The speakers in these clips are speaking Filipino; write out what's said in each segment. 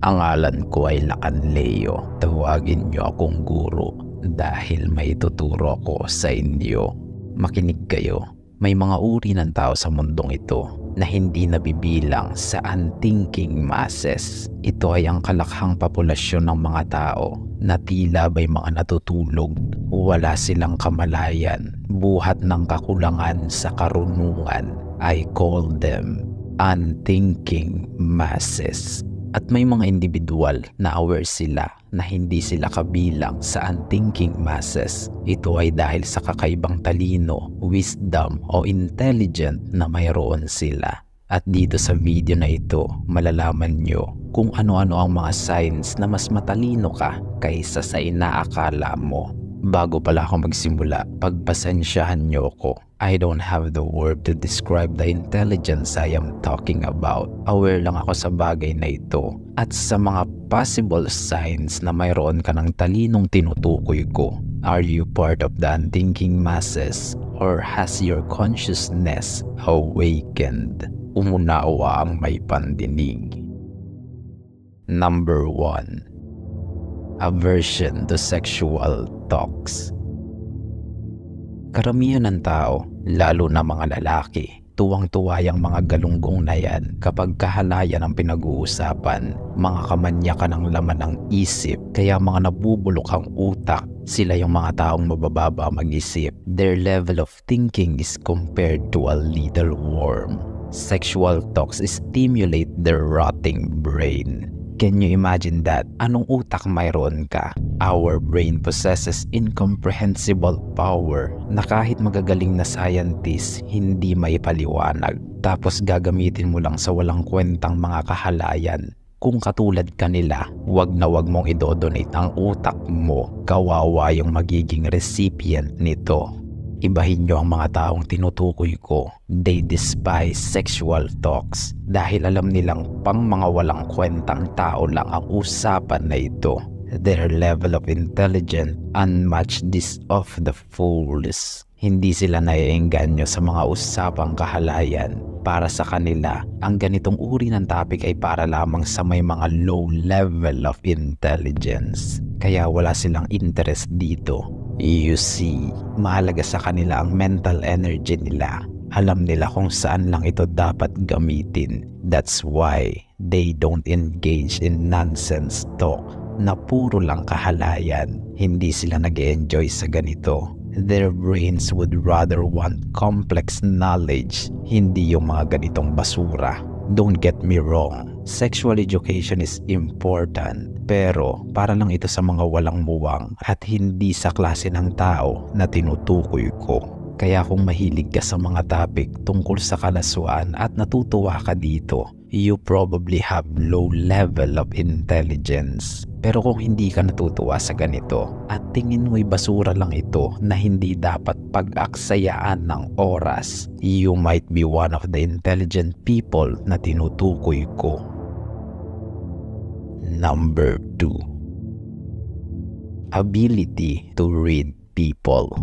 Ang ngalan ko ay Lakan Leo. Tawagin niyo akong guro dahil may tuturo ko sa inyo. Makinig kayo. May mga uri ng tao sa mundong ito na hindi nabibilang sa unthinking masses. Ito ay ang kalakhang populasyon ng mga tao na tila ba'y mga natutulog. Wala silang kamalayan, buhat ng kakulangan sa karunungan. I call them unthinking masses. At may mga individual na aware sila na hindi sila kabilang sa unthinking masses. Ito ay dahil sa kakaibang talino, wisdom o intelligent na mayroon sila. At dito sa video na ito, malalaman nyo kung ano-ano ang mga signs na mas matalino ka kaysa sa inaakala mo. Bago pala ako magsimula, pagpasensyahan nyo ko. I don't have the word to describe the intelligence I am talking about. Aware lang ako sa bagay na ito at sa mga possible signs na mayroon ka ng talinong tinutukoy ko. Are you part of the unthinking masses or has your consciousness awakened? Umunawa ang may pandinig. Number 1. Aversion to sexual talks. Karamihan ng tao, lalo na mga lalaki, tuwang-tuwa yung mga galunggong na yan kapag kahalayan ang pinag-uusapan. Mga kamanyakan ng laman ng isip, kaya mga nabubulok ang utak. Sila yung mga taong mabababa mag-isip. Their level of thinking is compared to a little worm. Sexual talks stimulate their rotting brain. Can you imagine that? Anong utak mayroon ka? Our brain possesses incomprehensible power na kahit magagaling na scientist, hindi may paliwanag. Tapos gagamitin mo lang sa walang kwentang mga kahalayan. Kung katulad ka nila, wag na wag mong idodonate ang utak mo. Kawawa yung magiging recipient nito. Ibahin nyo ang mga taong tinutukoy ko. They despise sexual talks dahil alam nilang pang mga walang kwentang tao lang ang usapan na ito. Their level of intelligence unmatched this of the fools. Hindi sila naiengganyo sa mga usapang kahalayan. Para sa kanila, ang ganitong uri ng topic ay para lamang sa may mga low level of intelligence. Kaya wala silang interest dito. You see, mahalaga sa kanila ang mental energy nila. Alam nila kung saan lang ito dapat gamitin. That's why they don't engage in nonsense talk na puro lang kahalayan. Hindi sila nag-enjoy sa ganito. Their brains would rather want complex knowledge, hindi yung mga ganitong basura. Don't get me wrong, sexual education is important, pero para lang ito sa mga walang muwang at hindi sa klase ng tao na tinutukoy ko. Kaya kung mahilig ka sa mga topic tungkol sa kalaswaan at natutuwa ka dito, you probably have low level of intelligence. Pero kung hindi ka natutuwa sa ganito at tingin mo'y basura lang ito na hindi dapat pag-aksayaan ng oras, you might be one of the intelligent people na tinutukoy ko. Number 2. Ability to read people.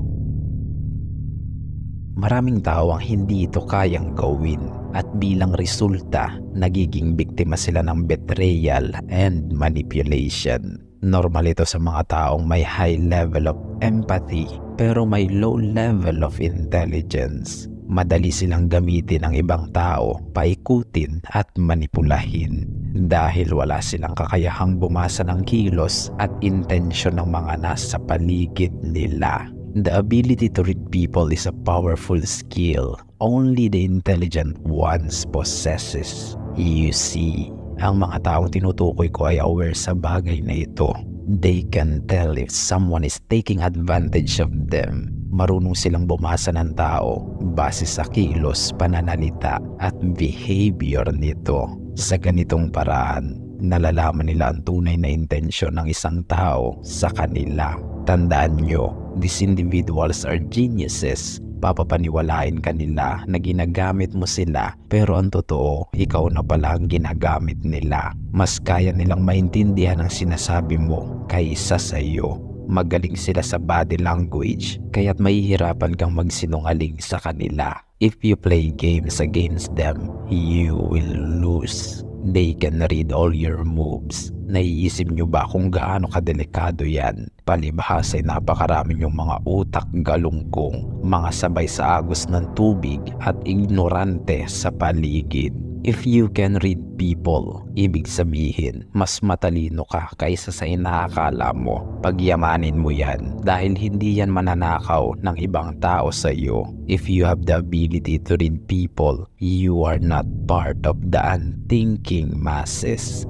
Maraming tao ang hindi ito kayang gawin at bilang resulta, nagiging biktima sila ng betrayal and manipulation. Normal ito sa mga taong may high level of empathy pero may low level of intelligence. Madali silang gamitin ng ibang tao, paikutin at manipulahin dahil wala silang kakayahang bumasa ng kilos at intensyon ng mga nasa paligid nila. The ability to read people is a powerful skill only the intelligent ones possesses. You see, ang mga taong tinutukoy ko ay aware sa bagay na ito. They can tell if someone is taking advantage of them. Marunong silang bumasa ng tao base sa kilos, pananalita at behavior nito. Sa ganitong paraan, nalalaman nila ang tunay na intensyon ng isang tao sa kanila. Tandaan nyo, these individuals are geniuses. Papapaniwalain ka nila na ginagamit mo sila pero ang totoo, ikaw na pala ang ginagamit nila. Mas kaya nilang maintindihan ang sinasabi mo kaysa sa iyo. Magaling sila sa body language kaya't mahihirapan kang magsinungaling sa kanila. If you play games against them, you will lose. They can read all your moves. Naiisip nyo ba kung gaano kadelikado yan? Palibhas ay napakarami yung mga utak galunggong, mga sabay sa agos ng tubig at ignorante sa paligid. If you can read people, ibig sabihin, mas matalino ka kaysa sa inaakala mo. Pagyamanin mo yan dahil hindi yan mananakaw ng ibang tao sa iyo. If you have the ability to read people, you are not part of the unthinking masses.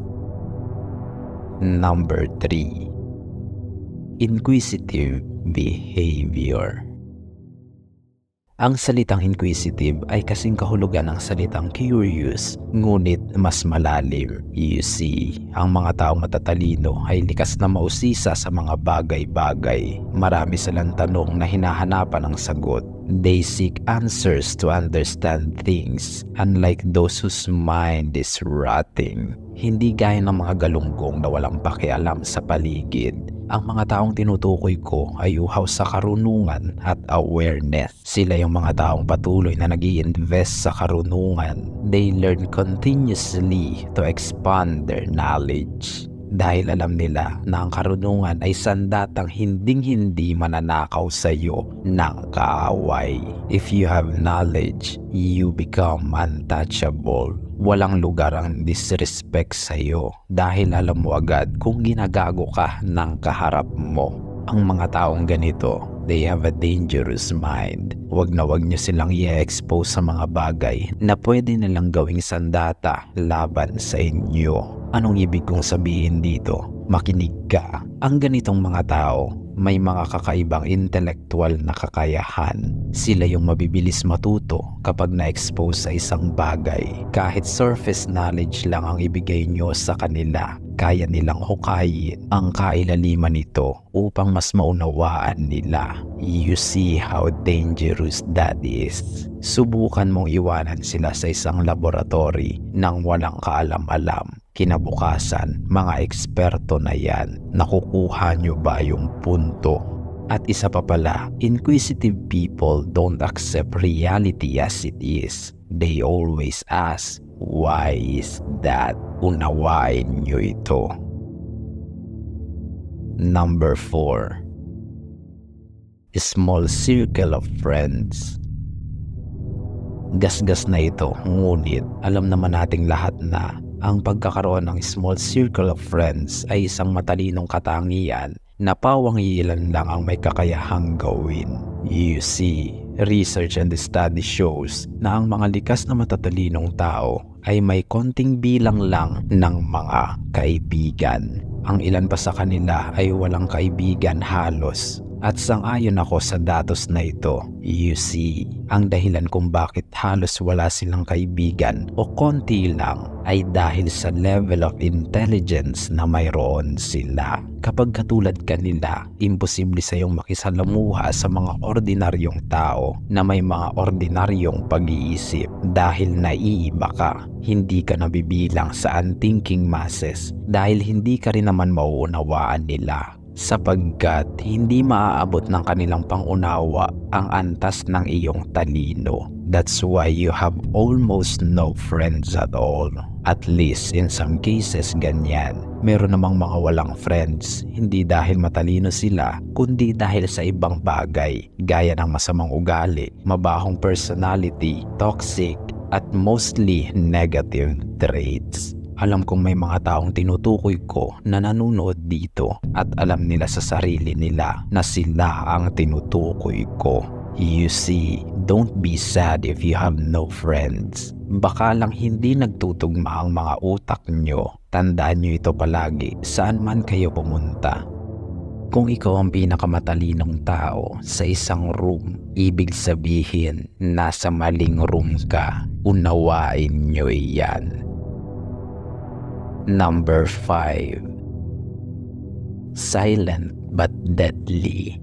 Number 3. Inquisitive behavior. Ang salitang inquisitive ay kasing kahulugan ng salitang curious, ngunit mas malalim. You see, ang mga taong matatalino ay likas na mausisa sa mga bagay-bagay. Marami silang tanong na hinahanapan ng sagot. They seek answers to understand things, unlike those whose mind is rotting. Hindi gaya ng mga galunggong na walang pakialam sa paligid. Ang mga taong tinutukoy ko ay uhaw sa karunungan at awareness. Sila yung mga taong patuloy na nag-i-invest sa karunungan. They learn continuously to expand their knowledge. Dahil alam nila na ang karunungan ay sandatang hinding-hindi mananakaw sa iyo ng kaaway. If you have knowledge, you become untouchable. Walang lugar ang disrespect sa iyo dahil alam mo agad kung ginagago ka ng kaharap mo. Ang mga taong ganito, they have a dangerous mind. Wag na wag nyo silang i-expose sa mga bagay na pwede nilang gawing sandata laban sa inyo. Anong ibig kong sabihin dito? Makinig ka. Ang ganitong mga tao, may mga kakaibang intelektual na kakayahan. Sila yung mabibilis matuto kapag na-expose sa isang bagay. Kahit surface knowledge lang ang ibigay nyo sa kanila, kaya nilang hukayin ang kailaliman nito upang mas maunawaan nila. You see how dangerous that is. Subukan mong iwanan sila sa isang laboratory nang walang kaalam-alam. Kinabukasan, mga eksperto na yan. Nakukuha nyo ba yung punto? At isa pa pala, inquisitive people don't accept reality as it is. They always ask, why is that? Unawain nyo ito. Number 4. Small circle of friends. Gasgas na ito, ngunit alam naman nating lahat na ang pagkakaroon ng small circle of friends ay isang matalinong katangian na pawangilan lang ang may kakayahang gawin. You see, research and study shows na ang mga likas na matatalinong tao ay may konting bilang lang ng mga kaibigan. Ang ilan pa sa kanila ay walang kaibigan halos. At sang-ayon ako sa datos na ito. You see, ang dahilan kung bakit halos wala silang kaibigan o konti lang ay dahil sa level of intelligence na mayroon sila. Kapag katulad kanila, imposible sa iyong makisalamuha sa mga ordinaryong tao na may mga ordinaryong pag-iisip dahil naiiba ka. Hindi ka nabibilang sa unthinking masses dahil hindi ka rin naman mauunawaan nila. Sapagkat hindi maaabot ng kanilang pangunawa ang antas ng iyong talino. That's why you have almost no friends at all. At least in some cases ganyan. Meron namang mga walang friends, hindi dahil matalino sila, kundi dahil sa ibang bagay, gaya ng masamang ugali, mabahong personality, toxic, at mostly negative traits. Alam kong may mga taong tinutukoy ko na nanonood dito at alam nila sa sarili nila na sila ang tinutukoy ko. You see, don't be sad if you have no friends. Baka lang hindi nagtutugma ang mga utak nyo. Tandaan nyo ito palagi saan man kayo pumunta. Kung ikaw ang pinakamatalinong tao sa isang room, ibig sabihin nasa maling room ka. Unawain nyo iyan. Number 5. Silent but deadly.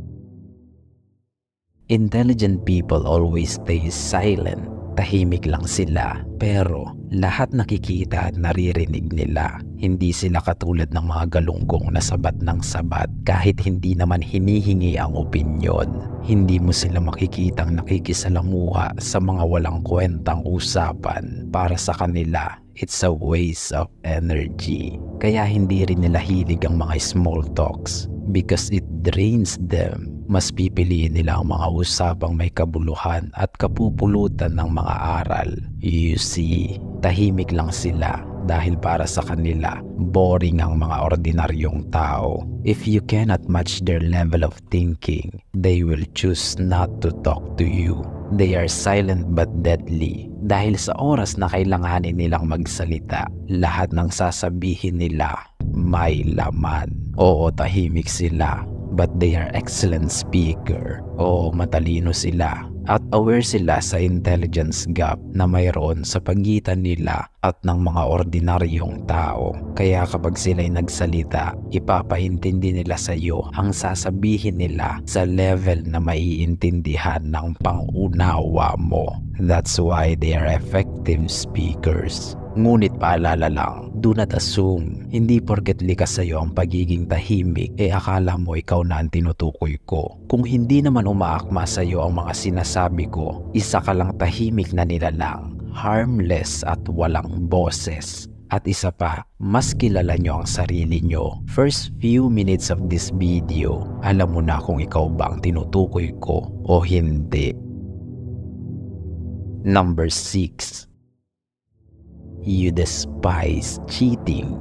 Intelligent people always stay silent. Tahimik lang sila, pero lahat nakikita at naririnig nila. Hindi sila katulad ng mga galunggong na sabat ng sabat kahit hindi naman hinihingi ang opinyon. Hindi mo sila makikitang nakikisalamuha sa mga walang kwentang usapan. Para sa kanila, it's a waste of energy. Kaya hindi rin nila hilig ang mga small talks because it drains them. Mas pipiliin nila ang mga usapang may kabuluhan at kapupulutan ng mga aral. You see, tahimik lang sila dahil para sa kanila, boring ang mga ordinaryong tao. If you cannot match their level of thinking, they will choose not to talk to you. They are silent but deadly. Dahil sa oras na kailanganin nilang magsalita, lahat ng sasabihin nila may laman. Oo, tahimik sila, but they are excellent speaker. Oo, matalino sila. At aware sila sa intelligence gap na mayroon sa pagitan nila at ng mga ordinaryong tao. Kaya kapag sila'y nagsalita, ipapaintindi nila sa iyo ang sasabihin nila sa level na maiintindihan ng pangunawa mo. That's why they are effective speakers. Ngunit paalala lang, do not assume, hindi porket likas sa'yo ang pagiging tahimik, akala mo ikaw na ang tinutukoy ko. Kung hindi naman umaakma sa'yo ang mga sinasabi ko, isa ka lang tahimik na nilalang, harmless at walang boses. At isa pa, mas kilala nyo ang sarili nyo. First few minutes of this video, alam mo na kung ikaw ba ang tinutukoy ko o hindi. Number 6. You despise cheating.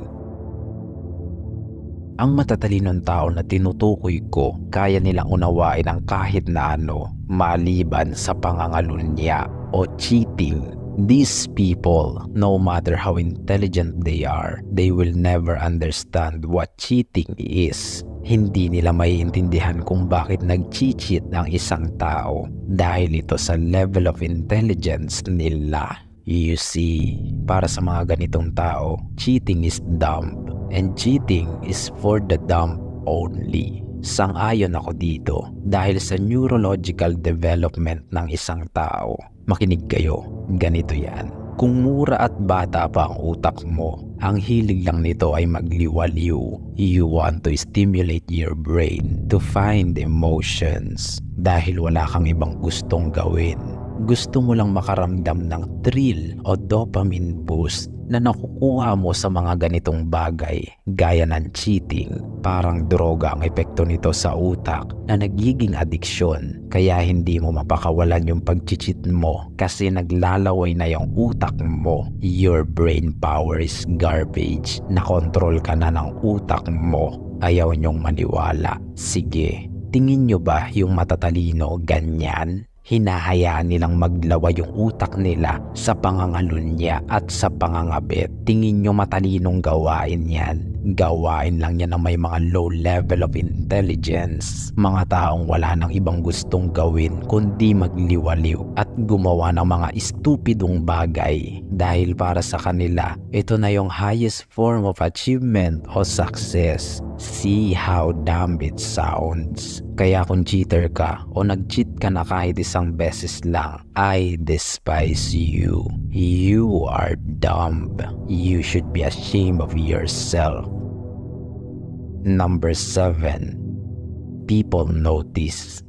Ang matatalinong tao na tinutukoy ko, kaya nilang unawain ang kahit na ano, maliban sa pangangalunya o cheating. These people, no matter how intelligent they are, they will never understand what cheating is. Hindi nila maiintindihan kung bakit nag-cheat ang isang tao dahil ito sa level of intelligence nila. You see, para sa mga ganitong tao, cheating is dumb and cheating is for the dumb only. Sang-ayon ako dito dahil sa neurological development ng isang tao. Makinig kayo, ganito yan. Kung mura at bata pa ang utak mo, ang hilig lang nito ay magliwaliw. You want to stimulate your brain to find emotions dahil wala kang ibang gustong gawin. Gusto mo lang makaramdam ng thrill o dopamine boost na nakukuha mo sa mga ganitong bagay gaya ng cheating. Parang droga ang epekto nito sa utak na nagiging adiksyon, kaya hindi mo mapakawalan yung pag-cheat mo kasi naglalaway na yung utak mo. Your brain power is garbage. Nakontrol ka na ng utak mo. Ayaw niyong maniwala. Sige, tingin niyo ba yung matatalino ganyan? Hinahayaan nilang maglawa yung utak nila sa pangangalunya at sa pangangabit. Tingin nyo matalinong gawain yan? Gawain lang yan na may mga low level of intelligence. Mga taong wala nang ibang gustong gawin kundi magliwaliw at gumawa ng mga estupidong bagay. Dahil para sa kanila, ito na yung highest form of achievement o success. See how dumb it sounds. Kaya kung cheater ka o nag-cheat ka na kahit isang beses lang, I despise you. You are dumb. You should be ashamed of yourself. Number 7. People notice.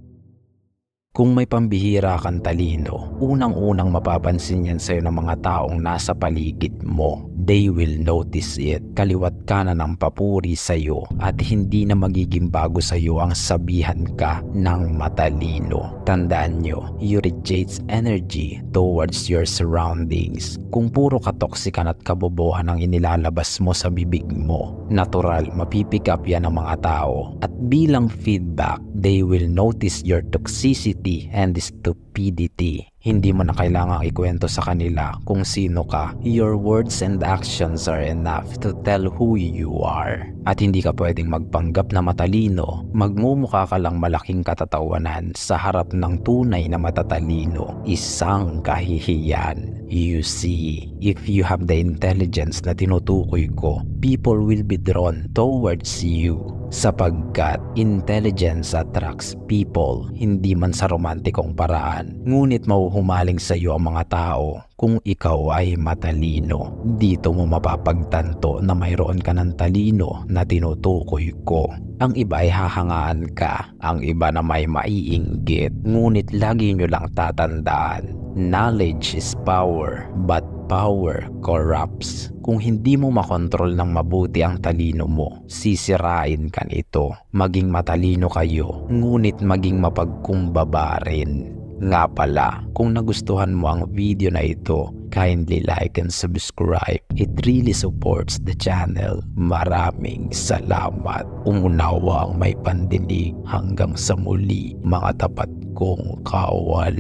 Kung may pambihira kang talino, unang-unang mapapansin yan sa'yo ng mga taong nasa paligid mo. They will notice it. Kaliwat kanan ng papuri sa'yo at hindi na magiging bago sa'yo ang sabihan ka ng matalino. Tandaan nyo, you radiate energy towards your surroundings. Kung puro katoksikan at kabobohan ang inilalabas mo sa bibig mo, natural, mapipick up yan ng mga tao. At bilang feedback, they will notice your toxicity and stupidity. Hindi mo na kailangang ikwento sa kanila kung sino ka. Your words and actions are enough to tell who you are. At hindi ka pwedeng magpanggap na matalino. Magmumukha ka lang malaking katatawanan sa harap ng tunay na matatalino. Isang kahihiyan. You see, if you have the intelligence na tinutukoy ko, people will be drawn towards you. Sapagkat intelligence attracts people, hindi man sa romantikong paraan. Ngunit mauhumaling sa iyo ang mga tao kung ikaw ay matalino. Dito mo mapapagtanto na mayroon ka ng talino na tinutukoy ko. Ang iba ay hahangaan ka, ang iba na may maiinggit. Ngunit lagi nyo lang tatandaan, knowledge is power, but Power corrupts. Kung hindi mo makontrol ng mabuti ang talino mo, sisirain ka nito. Maging matalino kayo, ngunit maging mapagkumbaba rin. Nga pala, kung nagustuhan mo ang video na ito, kindly like and subscribe. It really supports the channel. Maraming salamat. Umunawa ang may pandinig. Hanggang sa muli, mga tapat kong kawal.